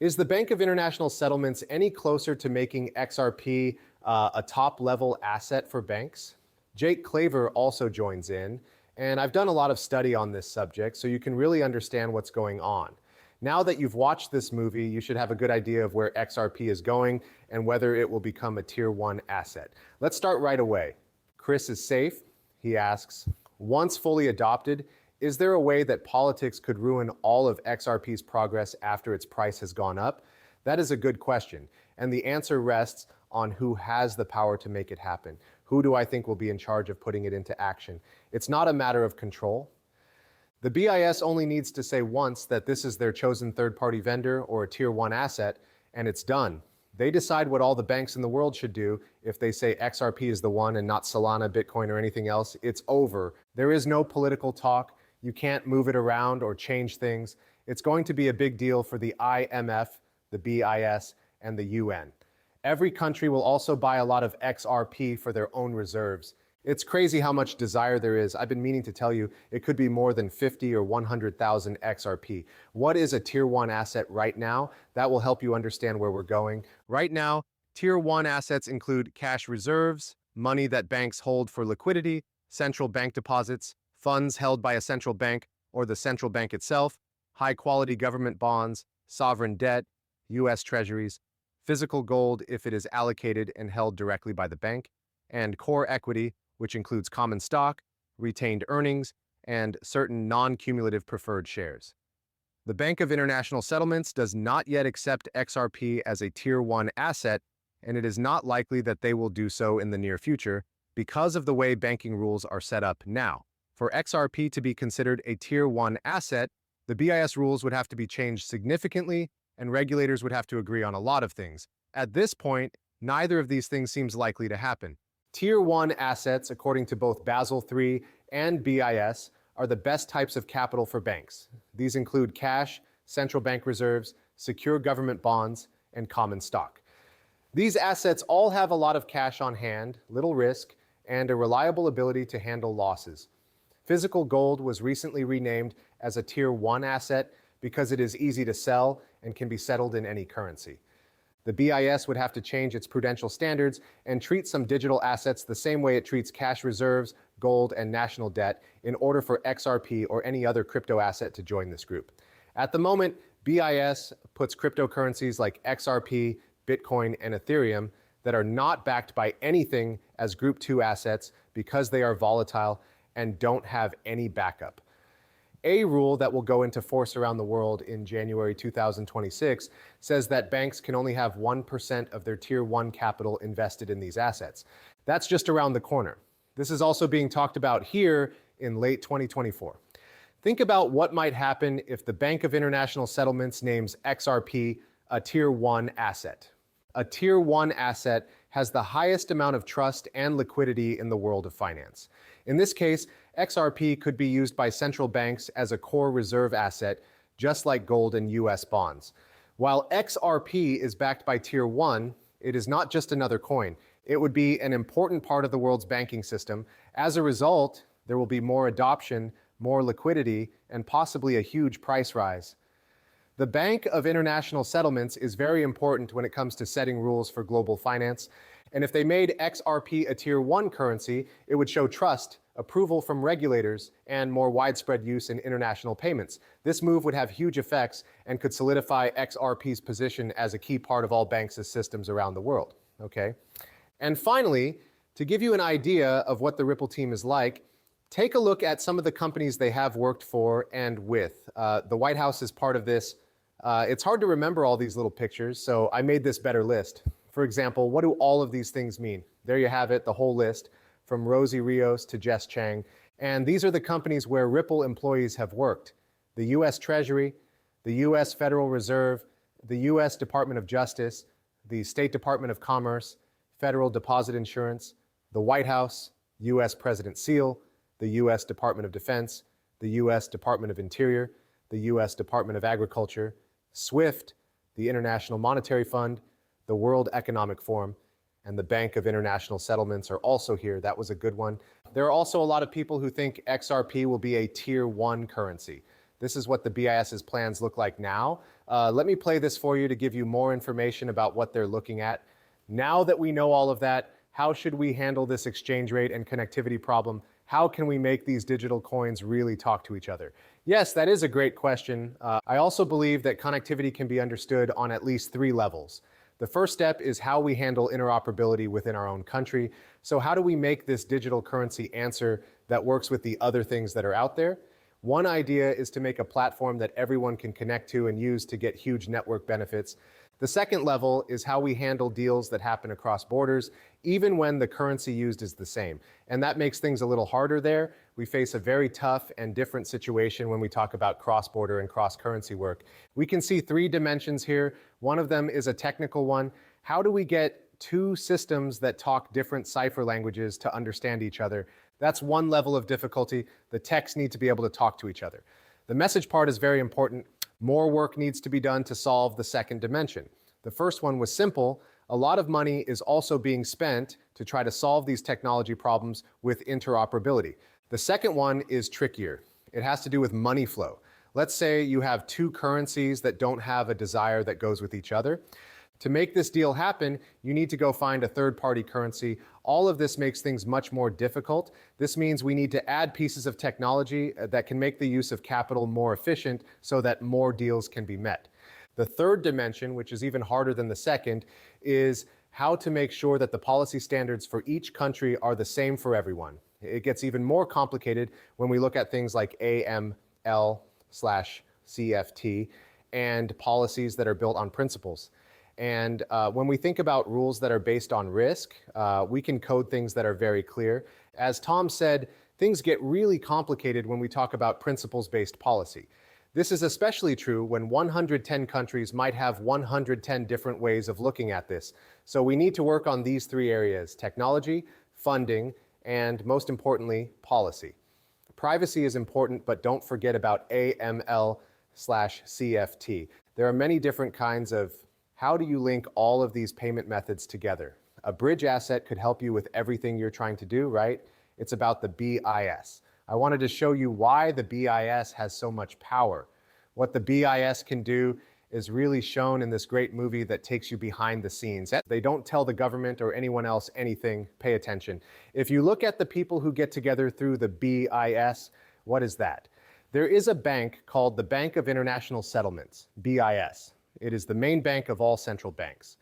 Is the Bank of International Settlements any closer to making XRP a top-level asset for banks? Jake Claver also joins in, and I've done a lot of study on this subject, so you can really understand what's going on. Now that you've watched this movie, you should have a good idea of where XRP is going and whether it will become a Tier 1 asset. Let's start right away. Chris is safe. He asks, once fully adopted, is there a way that politics could ruin all of XRP's progress after its price has gone up? That is a good question, and the answer rests on who has the power to make it happen. Who do I think will be in charge of putting it into action? It's not a matter of control. The BIS only needs to say once that this is their chosen third-party vendor or a Tier 1 asset, and it's done. They decide what all the banks in the world should do. If they say XRP is the one and not Solana, Bitcoin, or anything else, it's over. There is no political talk. You can't move it around or change things. It's going to be a big deal for the IMF, the BIS, and the UN. Every country will also buy a lot of XRP for their own reserves. It's crazy how much desire there is. I've been meaning to tell you, it could be more than 50 or 100,000 XRP. What is a Tier 1 asset right now? That will help you understand where we're going. Right now, Tier 1 assets include cash reserves, money that banks hold for liquidity, central bank deposits, funds held by a central bank or the central bank itself, high-quality government bonds, sovereign debt, U.S. treasuries, physical gold if it is allocated and held directly by the bank, and core equity, which includes common stock, retained earnings, and certain non-cumulative preferred shares. The Bank of International Settlements does not yet accept XRP as a Tier 1 asset, and it is not likely that they will do so in the near future because of the way banking rules are set up now. For XRP to be considered a Tier 1 asset, the BIS rules would have to be changed significantly, and regulators would have to agree on a lot of things. At this point, neither of these things seems likely to happen. Tier 1 assets, according to both Basel III and BIS, are the best types of capital for banks. These include cash, central bank reserves, secure government bonds, and common stock. These assets all have a lot of cash on hand, little risk, and a reliable ability to handle losses. Physical gold was recently renamed as a Tier 1 asset because it is easy to sell and can be settled in any currency. The BIS would have to change its prudential standards and treat some digital assets the same way it treats cash reserves, gold, and national debt in order for XRP or any other crypto asset to join this group. At the moment, BIS puts cryptocurrencies like XRP, Bitcoin, and Ethereum that are not backed by anything as Group 2 assets because they are volatile and don't have any backup. A rule that will go into force around the world in January 2026 says that banks can only have 1% of their Tier 1 capital invested in these assets. That's just around the corner. This is also being talked about here in late 2024. Think about what might happen if the Bank of International Settlements names XRP a Tier 1 asset. A Tier 1 asset has the highest amount of trust and liquidity in the world of finance. In this case, XRP could be used by central banks as a core reserve asset, just like gold and US bonds. While XRP is backed by Tier 1, it is not just another coin. It would be an important part of the world's banking system. As a result, there will be more adoption, more liquidity, and possibly a huge price rise. The Bank of International Settlements is very important when it comes to setting rules for global finance. And if they made XRP a Tier 1 currency, it would show trust, approval from regulators, and more widespread use in international payments. This move would have huge effects and could solidify XRP's position as a key part of all banks' systems around the world. Okay? And finally, to give you an idea of what the Ripple team is like, take a look at some of the companies they have worked for and with. The White House is part of this. It's hard to remember all these little pictures, so I made this better list. For example, what do all of these things mean? There you have it, the whole list, from Rosie Rios to Jess Chang. And these are the companies where Ripple employees have worked. The U.S. Treasury, the U.S. Federal Reserve, the U.S. Department of Justice, the State Department of Commerce, Federal Deposit Insurance, the White House, U.S. President Seal, the U.S. Department of Defense, the U.S. Department of Interior, the U.S. Department of Agriculture, SWIFT, the International Monetary Fund, the World Economic Forum, and the Bank of International Settlements are also here. That was a good one. There are also a lot of people who think XRP will be a Tier 1 currency. This is what the BIS's plans look like now, Let me play this for you to give you more information about what they're looking at. Now that we know all of that, how should we handle this exchange rate and connectivity problem? How can we make these digital coins really talk to each other? Yes, that is a great question. I also believe that connectivity can be understood on at least 3 levels. The first step is how we handle interoperability within our own country. So how do we make this digital currency answer that works with the other things that are out there? One idea is to make a platform that everyone can connect to and use to get huge network benefits. The second level is how we handle deals that happen across borders, even when the currency used is the same. And that makes things a little harder there. We face a very tough and different situation when we talk about cross-border and cross-currency work. We can see 3 dimensions here. One of them is a technical one. How do we get 2 systems that talk different cipher languages to understand each other? That's one level of difficulty. The techs need to be able to talk to each other. The message part is very important. More work needs to be done to solve the second dimension. The first one was simple. A lot of money is also being spent to try to solve these technology problems with interoperability. The second one is trickier. It has to do with money flow. Let's say you have 2 currencies that don't have a desire that goes with each other. To make this deal happen, you need to go find a third-party currency. All of this makes things much more difficult. This means we need to add pieces of technology that can make the use of capital more efficient so that more deals can be met. The third dimension, which is even harder than the second, is how to make sure that the policy standards for each country are the same for everyone. It gets even more complicated when we look at things like AML/CFT and policies that are built on principles. And when we think about rules that are based on risk, we can code things that are very clear. As Tom said, things get really complicated when we talk about principles-based policy. This is especially true when 110 countries might have 110 different ways of looking at this. So we need to work on these 3 areas: technology, funding, and most importantly, policy. Privacy is important, but don't forget about AML/CFT. There are many different kinds of how do you link all of these payment methods together? A bridge asset could help you with everything you're trying to do, right? It's about the BIS. I wanted to show you why the BIS has so much power. What the BIS can do is really shown in this great movie that takes you behind the scenes. They don't tell the government or anyone else anything. Pay attention. If you look at the people who get together through the BIS, what is that? There is a bank called the Bank of International Settlements, BIS. It is the main bank of all central banks.